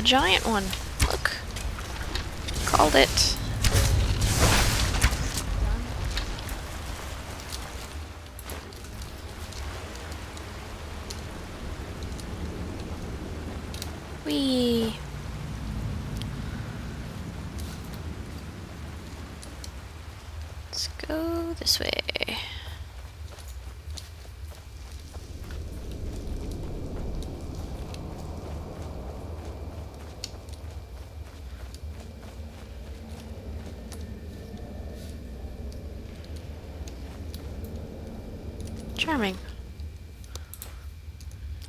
giant one. Look. Called it. Whee! Let's go this way. Charming.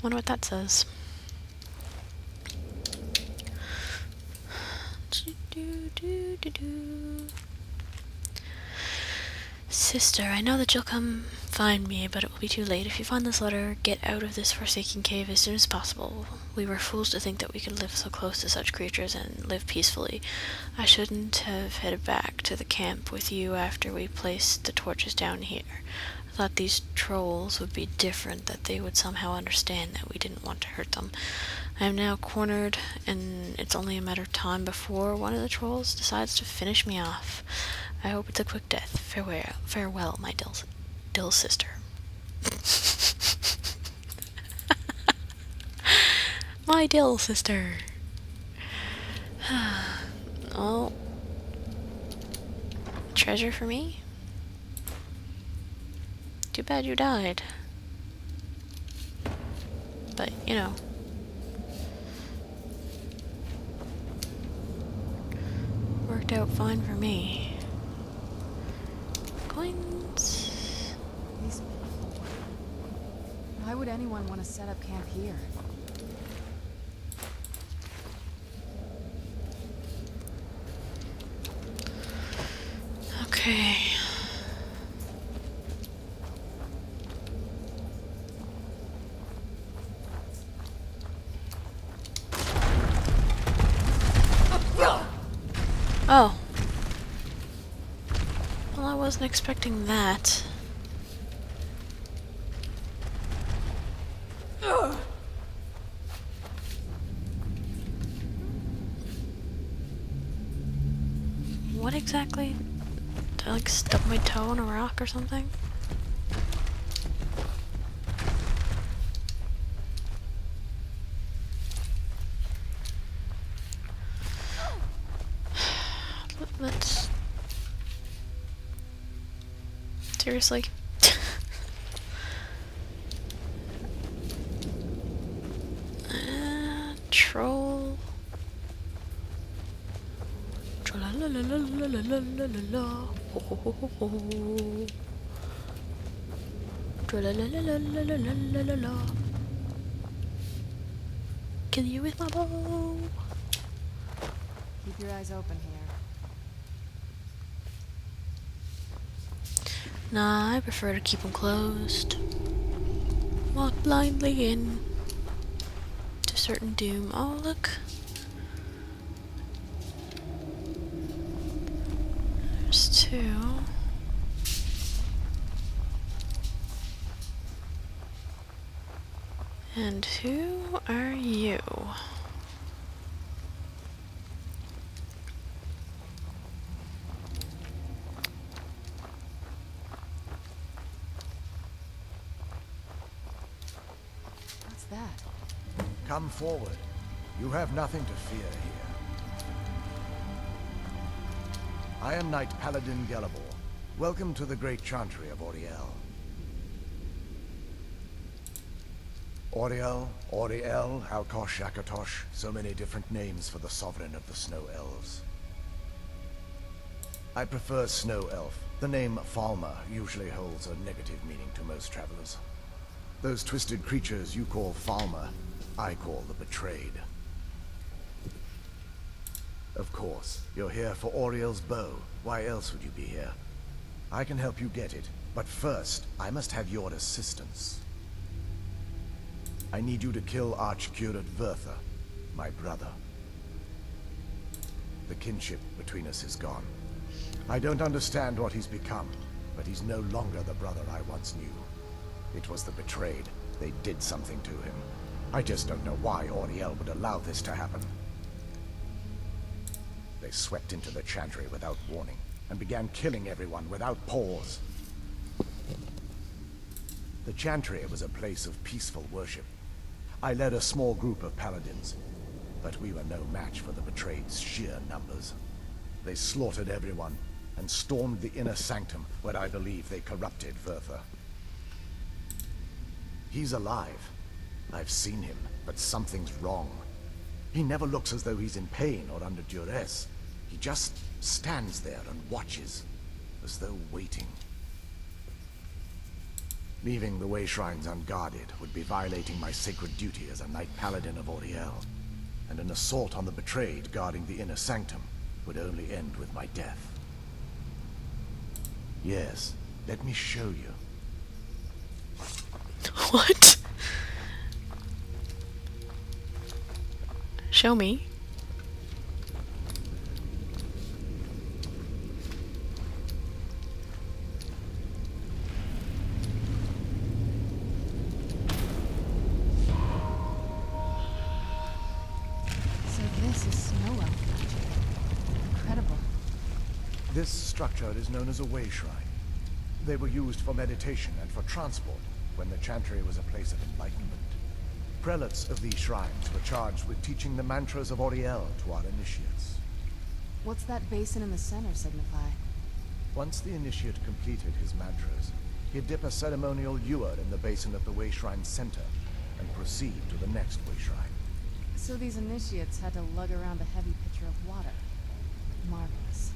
Wonder what that says. Sister, I know that you'll come find me, but it will be too late. If you find this letter, get out of this forsaken cave as soon as possible. We were fools to think that we could live so close to such creatures and live peacefully. I shouldn't have headed back to the camp with you after we placed the torches down here. I thought these trolls would be different, that they would somehow understand that we didn't want to hurt them. I am now cornered, and it's only a matter of time before one of the trolls decides to finish me off. I hope it's a quick death. Farewell, my dill sister. My dill sister. Oh. Treasure for me? Too bad you died. But, you know. Worked out fine for me. Coins. These people. Why would anyone want to set up camp here? Okay. Oh. Well, I wasn't expecting that. What exactly? Did I like stub my toe on a rock or something? Let's... Seriously? Troll... Tra-la-la-la-la-la-la-la-la-la. Ho-ho-ho-ho-ho. Tra-la-la-la-la-la-la-la-la-la. Kill you with my bow. Keep your eyes open here. Nah, I prefer to keep them closed. Walk blindly in to certain doom. Oh, look. There's two. And who are you? What's that? Come forward. You have nothing to fear here. I am Knight Paladin Gelabor. Welcome to the great chantry of Auriel. Auriel, Alkosh, Akatosh, so many different names for the sovereign of the Snow Elves. I prefer Snow Elf. The name Falmer usually holds a negative meaning to most travelers. Those twisted creatures you call Falmer, I call the Betrayed. Of course, you're here for Auriel's bow. Why else would you be here? I can help you get it, but first, I must have your assistance. I need you to kill Archcurate Vertha, my brother. The kinship between us is gone. I don't understand what he's become, but he's no longer the brother I once knew. It was the Betrayed. They did something to him. I just don't know why Auriel would allow this to happen. they swept into the Chantry without warning, and began killing everyone without pause. The Chantry was a place of peaceful worship. I led a small group of paladins, but we were no match for the betrayed's sheer numbers. They slaughtered everyone, and stormed the inner sanctum, where I believe they corrupted Vertha. He's alive. I've seen him, but something's wrong. He never looks as though he's in pain or under duress. He just stands there and watches, as though waiting. Leaving the way shrines unguarded would be violating my sacred duty as a Knight Paladin of Auriel, and an assault on the betrayed guarding the inner sanctum would only end with my death. Yes, let me show you. What? Show me. So this is snow elf magic. Incredible. This structure is known as a way shrine. They were used for meditation and for transport when the Chantry was a place of enlightenment. Prelates of these shrines were charged with teaching the mantras of Auriel to our initiates. What's that basin in the center signify? Once the initiate completed his mantras, he'd dip a ceremonial ewer in the basin of the way shrine's center and proceed to the next way shrine. So these initiates had to lug around a heavy pitcher of water. Marvelous.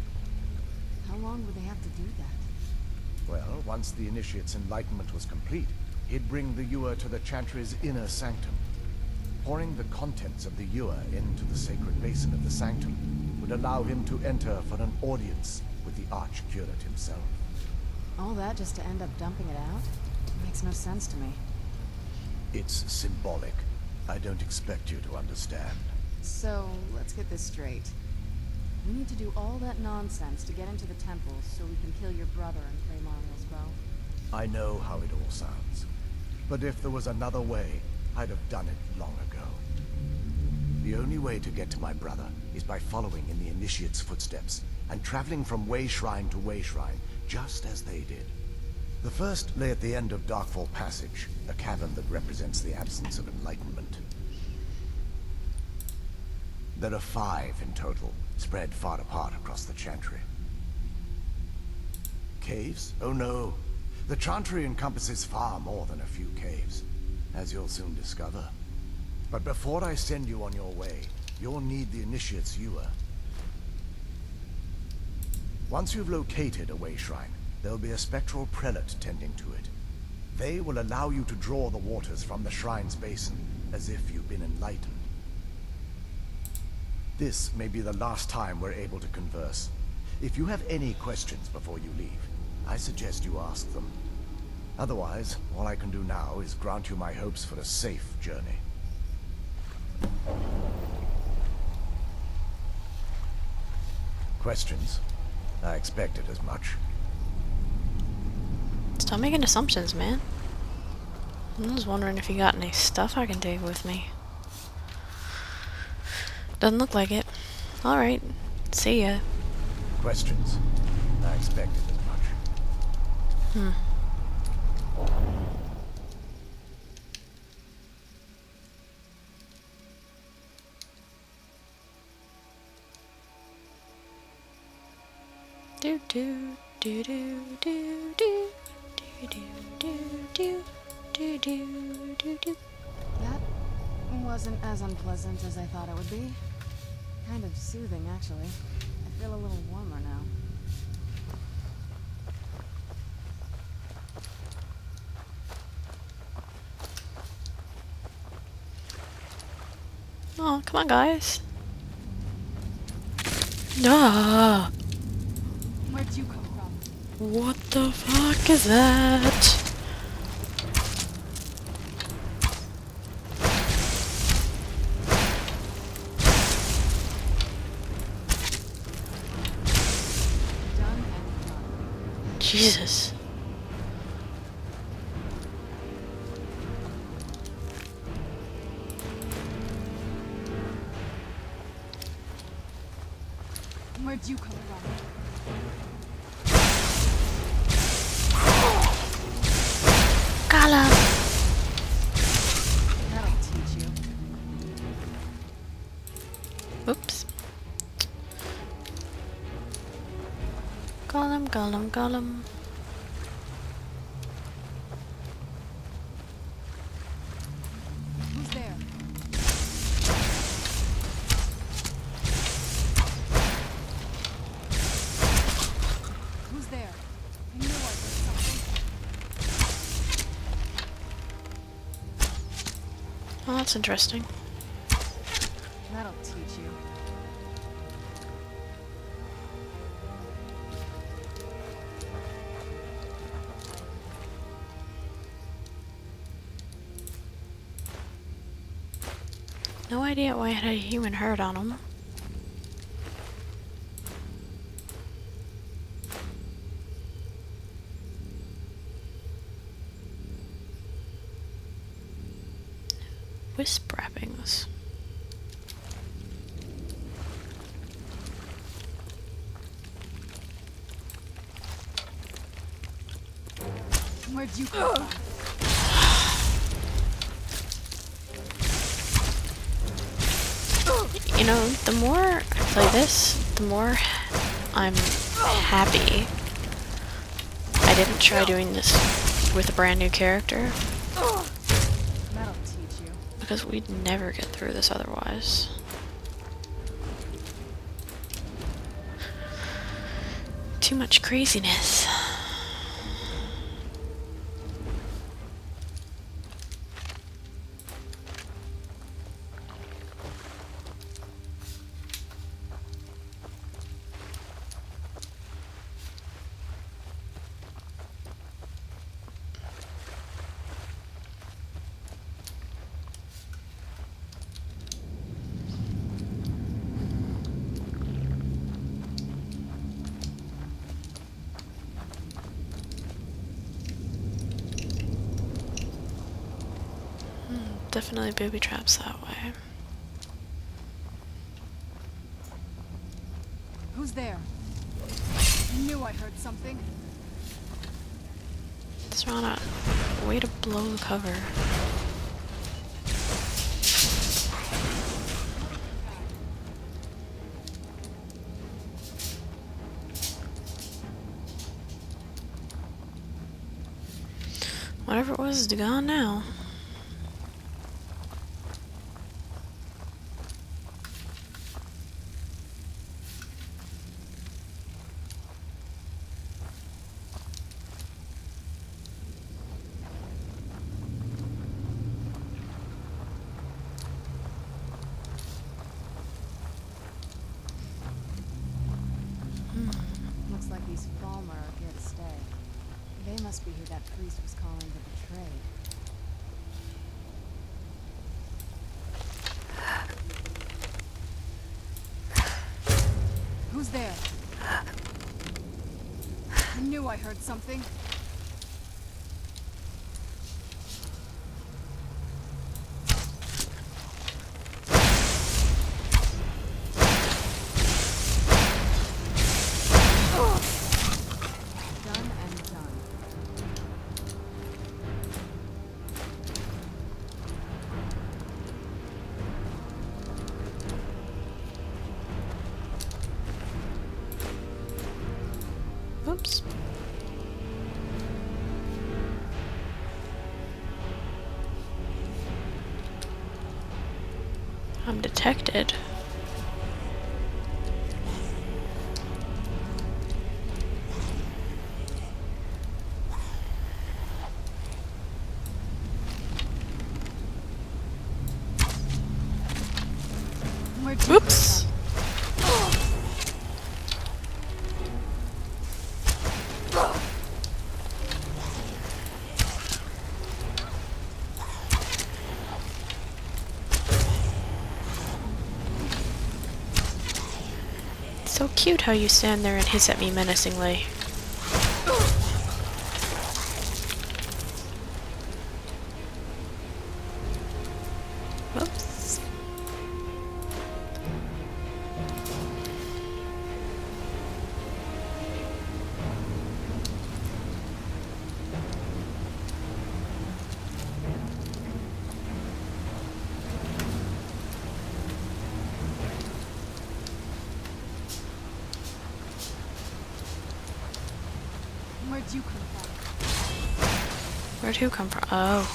How long would they have to do that? Well, once the initiate's enlightenment was complete, he'd bring the ewer to the Chantry's inner sanctum. Pouring the contents of the ewer into the sacred basin of the sanctum would allow him to enter for an audience with the Archcurate himself. All that just to end up dumping it out? Makes no sense to me. It's symbolic. I don't expect you to understand. So, let's get this straight. We need to do all that nonsense to get into the temple so we can kill your brother and claim Auriel's bow. I know how it all sounds. But if there was another way, I'd have done it long ago. The only way to get to my brother is by following in the initiate's footsteps and traveling from way shrine to way shrine, just as they did. The first lay at the end of Darkfall Passage, a cavern that represents the absence of enlightenment. There are 5 in total, spread far apart across the Chantry. Caves? Oh no. The Chantry encompasses far more than a few caves, as you'll soon discover. But before I send you on your way, you'll need the initiate's ewer. Once you've located a way shrine, there'll be a spectral prelate tending to it. They will allow you to draw the waters from the shrine's basin, as if you've been enlightened. This may be the last time we're able to converse. If you have any questions before you leave, I suggest you ask them. Otherwise, all I can do now is grant you my hopes for a safe journey. Questions? I expected as much. Stop making assumptions, man. I was wondering if you got any stuff I can take with me. Doesn't look like it. Alright. See ya. Questions? I expected as much. Do do do do do do do do do do do do do. That wasn't as unpleasant as I thought it would be. Kind of soothing, actually. I feel a little warmer now. Oh, come on, guys. Ah! Where'd you come from? What the fuck is that? Done and done. Jesus. Where'd you come from? Gollum! That'll teach you. Oops. Gollum, Gollum, Gollum. Who's there? Who's there? I knew I heard something. Well, that's interesting. That'll teach you. No idea why it had a human herd on him. Wisp wrappings. Where'd you come from? You know, the more I play this, the more I'm happy I didn't try doing this with a brand new character, That'll teach you. because we'd never get through this otherwise. Too much craziness. Definitely booby traps that way. Who's there? I knew I heard something. It's not a way to blow the cover. Whatever it was is gone now. Looks like these Falmer are here to stay. They must be who that priest was calling the betrayed. Who's there? I knew I heard something. Done and done. Oops. I'm detected. Where'd you Oops. So cute how you stand there and hiss at me menacingly. Whoops. Where'd you come from? Where'd who come from? Oh.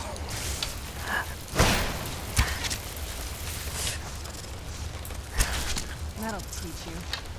That'll teach you.